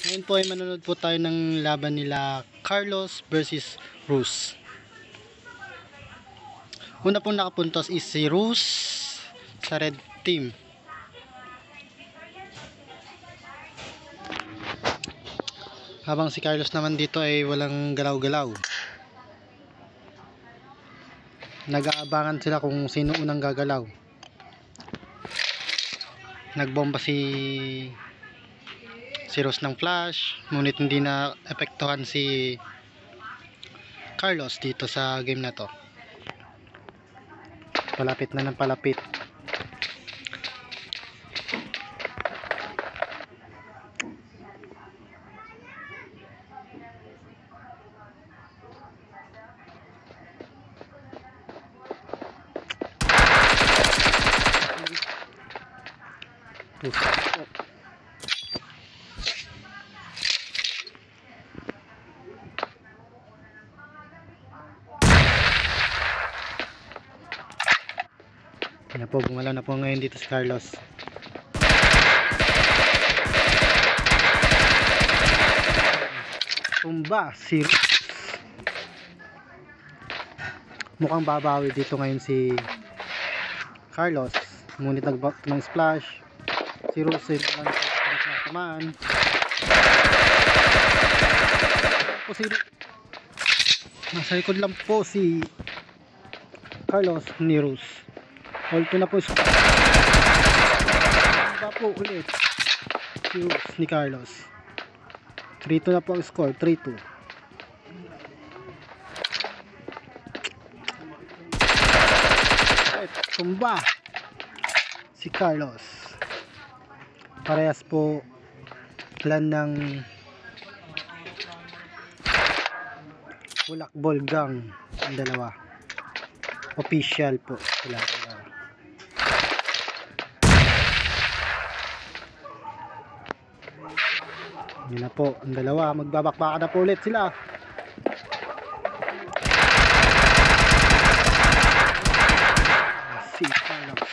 Ngayon po ay manonood po tayo ng laban nila Carlos versus Rus. Una pong nakapuntos is si Rus sa red team. Habang si Carlos naman dito ay walang galaw-galaw. Nag-aabangan sila kung sino unang gagalaw. Nagbomba si Rus ng flash, ngunit hindi na epektuhan si Carlos dito sa game na to. Palapit na ng palapit. Yan po, gumalaw na po ngayon dito si Carlos. Tumba si Rus. Mukhang babawi dito ngayon si Carlos, ngunit nag-back ng splash. Si Rus ay naman po si Rus. Nasa likod lang po si Carlos ni Rus. Hold to na po siya. Ba po ulit si Rus ni Carlos. 3-2 na po ang score. 3-2. Tumba si Carlos. Parehas po plan ng Bulakbol Gang ang dalawa. Official po sila. Yun na po ang dalawa, magbabakbaka na po ulit sila. Si Carlos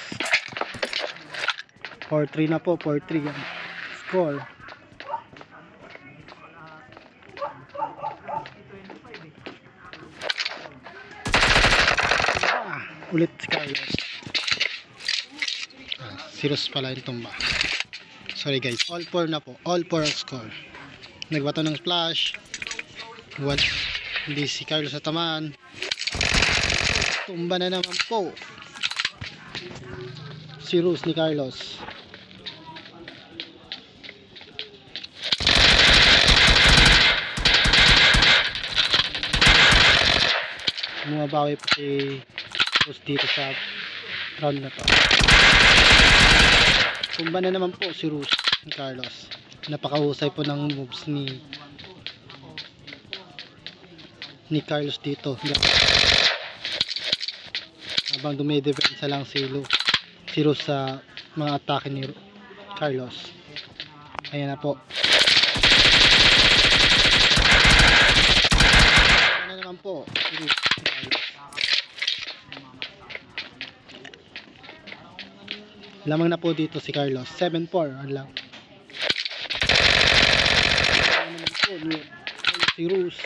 4-3 na po, 4-3 ang score. Ulit si Carlos. Si Rus pala yung tumba. Sorry guys, all 4 na po. All 4 ang score. Nagbato ng splash. Hindi si Carlos natamaan. Tumba na naman po si Rus ni Carlos. Bumabawi po si Rus dito sa round na to. Tumba na naman po si Rus ni Carlos. Napakahusay po ng moves ni Carlos dito. Habang dumidepensa lang si Rus sa mga atake ni Carlos. Ayan na po. Ano na naman po si Rus ni Carlos. Lamang na po dito si Carlos. 7-4 ang lang. Si Rus.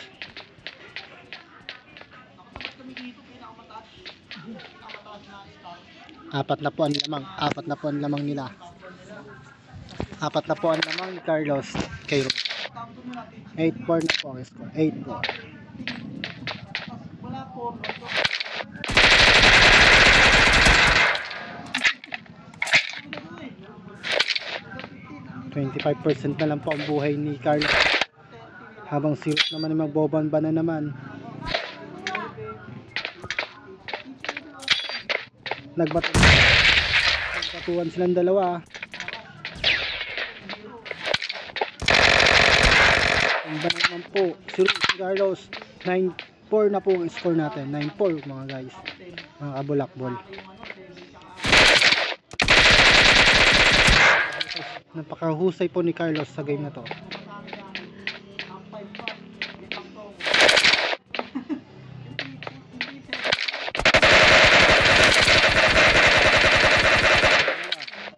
Apat na po ang lamang nila. Apat na po ang lamang ni Carlos kay Rus. 8-4 na po ang score. 8-4. 25% na lang po ang buhay ni Carlos. Habang si Rus naman ay magbobomba na naman. Nagbatuan silang dalawa. Tumba na naman po si Rus ni Carlos. 9-4 na po ang score natin. 9-4 mga guys, mga kabulakbol. Napakahusay po ni Carlos sa game na to.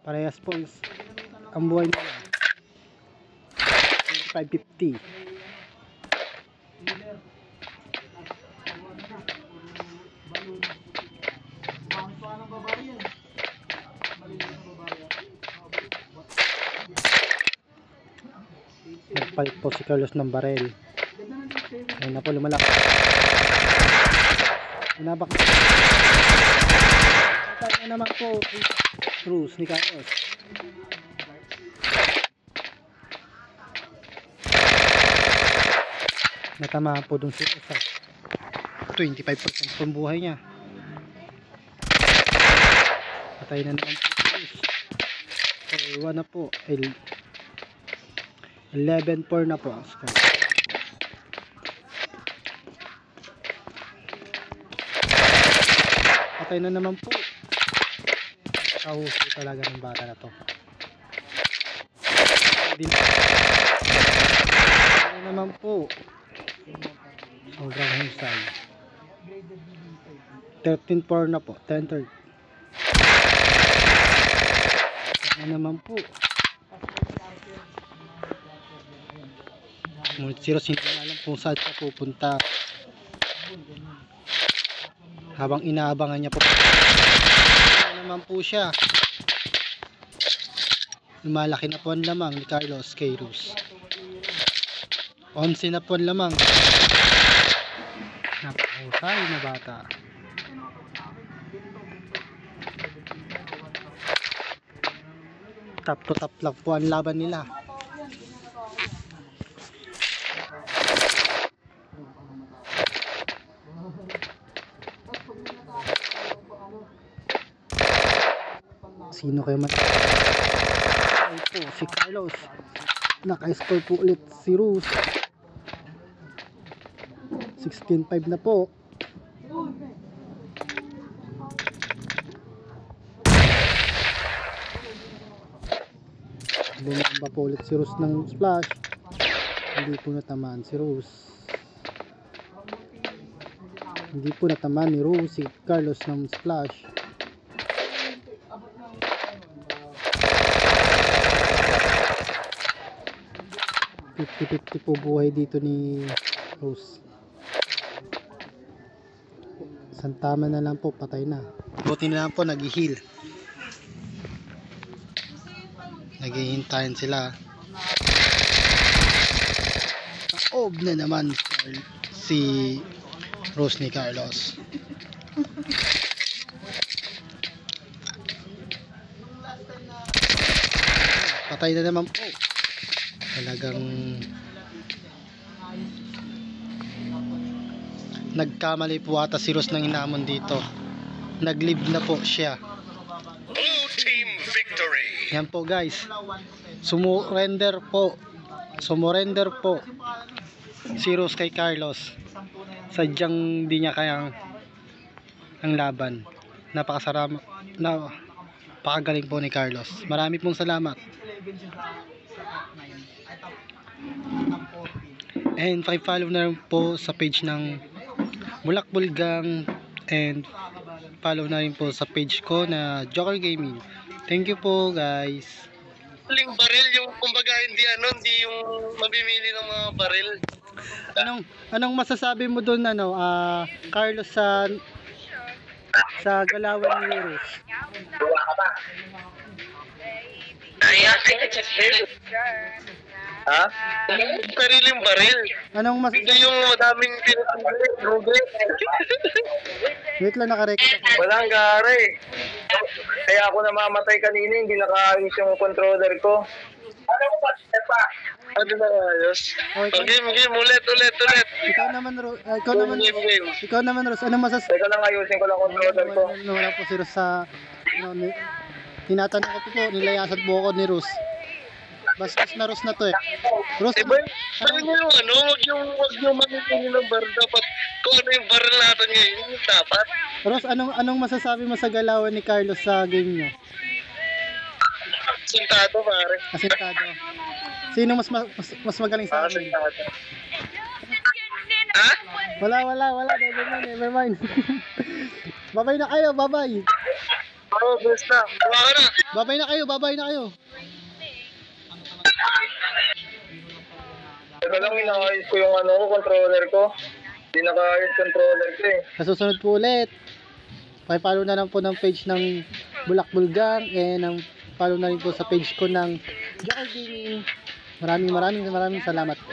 Parehas po ang buhay nila. 550. Nagpalit po si Carlos ng barel. Ayun na po, lumalaki. Inabak. Patay na naman po Cruz ni Carlos. Natamaan po dun si Rosa. 25% po ang buhay niya. Patay na naman po si Cruz. So, iwan na po. 11-4 na po ang score. Patay na naman po. Kahusay talaga ng bata na to. Patay na naman po. Sobrang husay. 13-4 na po. 10-3. Patay na naman po. Ngunit si Ross hindi na alam kung saan siya pupunta. Habang inaabangan niya po. Ano naman po siya. Lumalaki na po ang lamang ni Carlos kay Ross. 11 na po ang lamang. Napakahusay na bata. Top to top lang po ang laban nila. Sino kayo man? Ay po, si Carlos. Naka-score po ulit si Roos. 16-5 na po. Bumamba po ulit si Roos ng splash. Hindi po natamaan si Roos. Hindi po natamaan ni Roos si Carlos ng splash. 50-50 po buhay dito ni Rose. Isang tama na lang po, patay na. Buti na lang po, nag-heal. Naghihintayin sila. Naob na naman si Rose ni Carlos. Patay na naman po. Talagang nagkamali po ata si Ross ng inamon dito. Nag-leave na po siya. Blue team victory. Yan po guys. Sumurrender po si Ross kay Carlos. Sadyang di niya kayang ang laban. Napakagaling po ni Carlos. Marami pong salamat. And follow na rin po sa page ng Bulakbol Gang, and follow na rin po sa page ko na Joker Gaming. Thank you po guys. Huling baril yung kumbaga hindi yung mabimili ng mga baril. Anong masasabi mo doon Carlos sa galawan ni Roos? Ha? Sariling baril. Anong Hindi yung madaming pinag-rugi. Wait lang, nakarecord ako. Walang gare. Kaya ako namamatay kanina, hindi nakaayos yung controller ko. Ano na ayos? Okay. Game, ulit. Ikaw naman Roos, anong masasabi? Teka lang, ayusin ko lang controller ko. Wala po si Roos sa tinatanong ko po, nilayasan po ako ni Roos. Bastos na Roos na to eh. Roos, Diba? Sabi mo wag yung mamimili ng bar. Dapat, kung ano yung bar natin ngayon, yung dapat. Roos, anong masasabi mo sa galawan ni Carlos sa game nyo? Sintado, pare. Asintado. Sino mas magaling sa akin? Sintado. Ha? Wala. Never mind. Babay na kayo, babay. Oo, best na. Tawa ka na. Babay na kayo. Teka lang, inaayos ko yung controller ko. Hindi nakaayos controller ko eh. Sa susunod po ulit, pakipollow na lang po ng page ng Bulak Bulgang and ang follow na rin po sa page ko ng Joker Gaming. Maraming salamat po.